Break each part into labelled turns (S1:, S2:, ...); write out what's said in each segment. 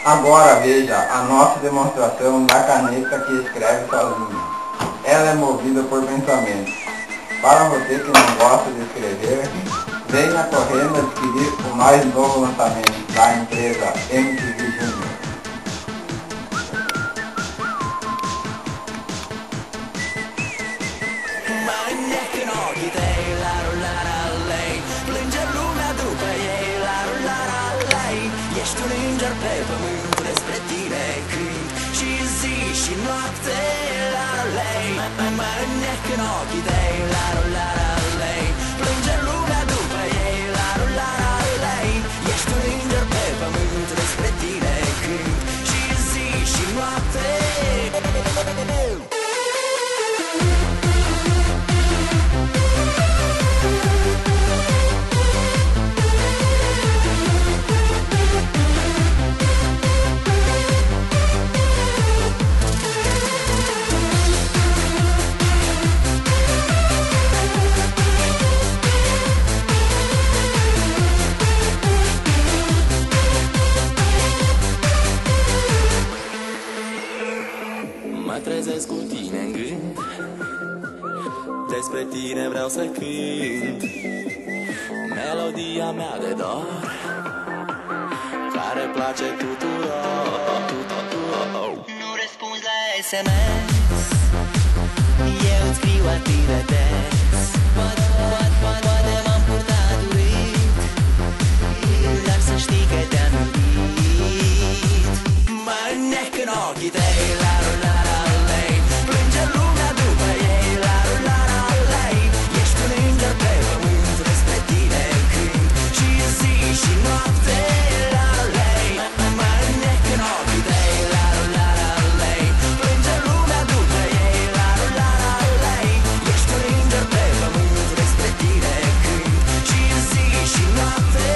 S1: Agora veja a nossa demonstração da caneta que escreve sozinha. Ela é movida por pensamentos. Para você que não gosta de escrever, venha correndo adquirir o mais novo lançamento da empresa MTV Junior.
S2: Ești un înger pe pământ despre tine cânt și zi și noapte, la-la-lei. Mă înnec în ochii tăi, la-la-la-lei. Plânge lumea după ei, la-la-la-lei. Ești un înger pe pământ despre tine cânt și zi și noapte. Mă trezesc cu tine în gând, despre tine vreau să cânt melodia mea de dor, care place tuturor. Nu răspunzi la SMS, eu îți scriu atât de des. Poate m-am purtat urât, dar să știi că te-am iubit. Mă înnec în ochii tăi, la-la-la-lei. Plânge lumea după ei, la-la-la-lei. Ești un înger pe pământ despre tine cânt și zi și noapte, la-la-lei. Mă înnec în ochii tăi, la-la-la-lei. Plânge lumea după ei, la-la-la-lei. Ești un înger pe pământ despre tine cânt și zi și noapte.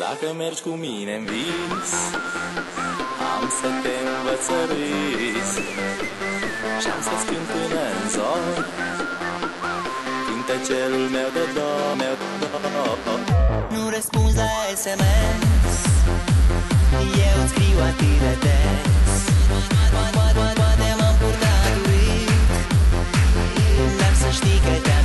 S2: Dacă mergi cu mine în vis, am să te învăț să râzi și-am să-ți cânt până în zor cântecelul meu de dor. Nu răspunzi la SMS, eu îți scriu atât de des. Poate m-am purtat urât, dar să știi că te-am